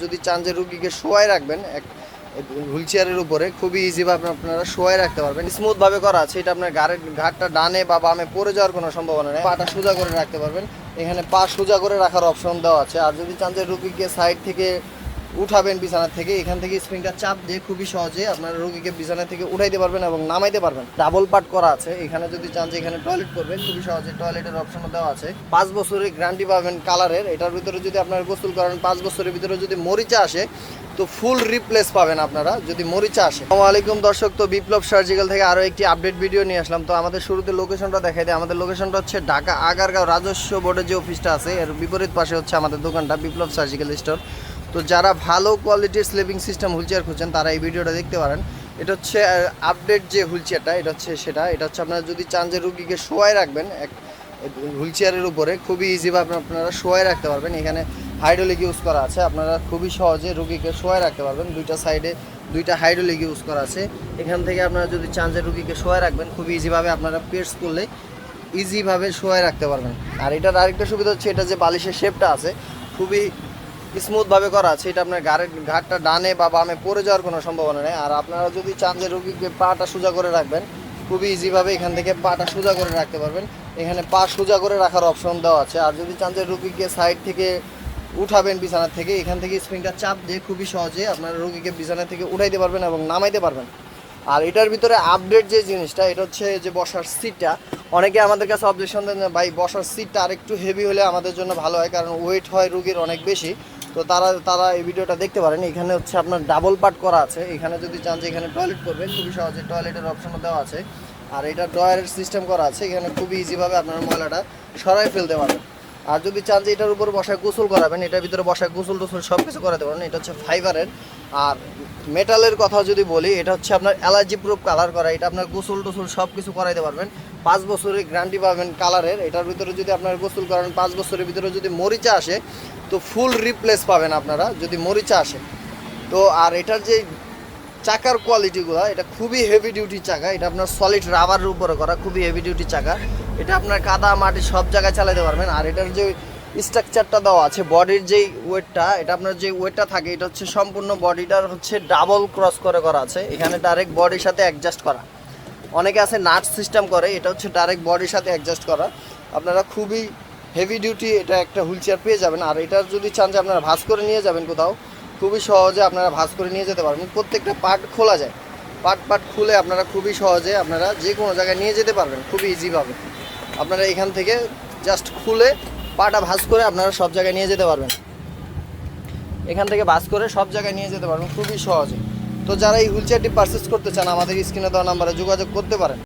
যদি চান যে রুগীকে শোয়ায় রাখবেন হুইল চেয়ারের উপরে খুবই ইজিভাবে আপনারা শোয়ায় রাখতে পারবেন। স্মুথ ভাবে করা আছে, এটা আপনার ঘাটটা ডানে বা বামে পড়ে যাওয়ার কোনো সম্ভাবনা নেই। পাটা সোজা করে রাখতে পারবেন, এখানে পা সোজা করে রাখার অপশন দেওয়া আছে। আর যদি চান যে রুগীকে সাইড থেকে উঠাবেন বিছানা থেকে, এখান থেকে স্প্রিংটা চাপ দিয়ে খুবই সহজে আপনারা রোগীকে বিছানা থেকে উঠাইতে পারবেন এবং নামাইতে পারবেন। ডাবল পার্ট করা আছে, এখানে যদি চান যে এখানে টয়লেট করবেন খুবই সহজে টয়লেটের অপশনও দেওয়া আছে। 5 বছরের গ্যারান্টি পাবেন কালারের। এটার ভিতরে যদি আপনারা গোসল করেন 5 বছরের ভিতরে যদি মরিচা আসে তো ফুল রিপ্লেস পাবেন আপনারা যদি মরিচা আসে। আসসালামু আলাইকুম দর্শক, তো বিপ্লব সার্জিক্যাল থেকে আরও একটি আপডেট ভিডিও নিয়ে আসলাম। তো আমাদের শুরুতে লোকেশনটা দেখাই দেয়। আমাদের লোকেশনটা হচ্ছে ঢাকা আগারগাঁও রাজস্ব বোর্ডের যে অফিসটা আছে এর বিপরীত পাশে হচ্ছে আমাদের দোকানটা বিপ্লব সার্জিক্যাল স্টোর। তো যারা ভালো কোয়ালিটির স্লিপিং সিস্টেম হুইল চেয়ার খুঁজছেন তারা এই ভিডিওটা দেখতে পারেন। এটা হচ্ছে আপডেট যে হুইল চেয়ারটা, এটা হচ্ছে আপনারা যদি চান যে রুগীকে শোয়ায় রাখবেন হুইল চেয়ারের উপরে খুবই ইজিভাবে আপনারা শোয়ায় রাখতে পারবেন। এখানে হাইড্রোলিক ইউজ করা আছে, আপনারা খুবই সহজে রুগীকে শোয়ায় রাখতে পারবেন। দুইটা সাইডে দুইটা হাইড্রোলিক ইউজ করা আছে। এখান থেকে আপনারা যদি চান যে রুগীকে শোয়ায় রাখবেন খুবই ইজিভাবে আপনারা প্রেস করলে ইজিভাবে শোয়ায় রাখতে পারবেন। আর এটার আরেকটা সুবিধা হচ্ছে এটা যে বালিশের শেপটা আছে খুবই স্মুথভাবে করা আছে, এটা আপনার ঘাটটা ডানে বা বামে পড়ে যাওয়ার কোনো সম্ভাবনা নেই। আর আপনারা যদি চান যে রুগীকে পাটা সোজা করে রাখবেন খুবই ইজিভাবে এখান থেকে পাটা সোজা করে রাখতে পারবেন, এখানে পা সোজা করে রাখার অপশন দেওয়া আছে। আর যদি চান যে রুগীকে সাইড থেকে উঠাবেন বিছানা থেকে, এখান থেকে স্প্রিংটা চাপ দিয়ে খুবই সহজে আপনারা রুগীকে বিছানা থেকে উঠাইতে পারবেন এবং নামাইতে পারবেন। আর এটার ভিতরে আপডেট যে জিনিসটা এটা হচ্ছে যে বসার সিটটা। অনেকে আমাদের কাছে অবজেকশন দেন ভাই বসার সিটটা আরেকটু হেভি হলে আমাদের জন্য ভালো হয়, কারণ ওয়েট হয় রুগীর অনেক বেশি। তো তারা এই ভিডিওটা দেখতে পারেন। এখানে হচ্ছে আপনার ডাবল পার্ট করা আছে, এখানে যদি চান যে এখানে টয়লেট করবেন খুবই সহজে টয়লেটের অপশনও দেওয়া আছে। আর এটা ড্রয়ারের সিস্টেম করা আছে, এখানে খুবই ইজিভাবে আপনার ময়লাটা সরাই ফেলতে পারবেন। আর যদি চান যে এটার উপর বসায় গোসল করাবেন, এটার ভিতরে বসায় গোসল টোসল সব কিছু করাতে পারেন। এটা হচ্ছে ফাইবারের। আর মেটালের কথা যদি বলি, এটা হচ্ছে আপনার অ্যালার্জি প্রুফ কালার করা, এটা আপনার গোসল টোসল সব কিছু করাইতে পারবেন। 5 বছরের গ্যারান্টি পাবেন কালারের। এটার ভিতরে যদি আপনার গোসল করেন 5 বছরের ভিতরে যদি মরিচা আসে তো ফুল রিপ্লেস পাবেন আপনারা যদি মরিচা আসে। তো আর এটার যে চাকার কোয়ালিটিগুলো, এটা খুবই হেভি ডিউটি চাকা, এটা আপনার সলিড রাবারের উপরে করা, খুবই হেভি ডিউটি চাকা। এটা আপনার কাদা মাটি সব জায়গায় চালাতে পারবেন। আর এটার যে স্ট্রাকচারটা দেওয়া আছে বডির যেই ওয়েটটা, এটা আপনার যে ওয়েটটা থাকে এটা হচ্ছে সম্পূর্ণ বডিটার হচ্ছে ডাবল ক্রস করে করা আছে, এখানে ডাইরেক্ট বডির সাথে অ্যাডজাস্ট করা। অনেকে আছে নাট সিস্টেম করে, এটা হচ্ছে ডাইরেক্ট বডির সাথে অ্যাডজাস্ট করা। আপনারা খুবই হেভি ডিউটি এটা একটা হুইল চেয়ার পেয়ে যাবেন। আর এটার যদি চান যে আপনারা ভাঁজ করে নিয়ে যাবেন কোথাও, খুবই সহজে আপনারা ভাঁজ করে নিয়ে যেতে পারবেন। প্রত্যেকটা পার্ট খোলা যায়, পার্ট খুলে আপনারা খুবই সহজে আপনারা যে কোনো জায়গায় নিয়ে যেতে পারবেন খুবই ইজিভাবে। আপনারা এখান থেকে জাস্ট খুলে পাটা ভাঁজ করে আপনারা সব জায়গায় নিয়ে যেতে পারবেন, এখান থেকে ভাঁজ করে সব জায়গায় নিয়ে যেতে পারবেন খুবই সহজে। তো যারা এই হুইল চেয়ারটি পারচেস করতে চান আমাদের স্ক্রিনে দেওয়া নাম্বারে যোগাযোগ করতে পারেন।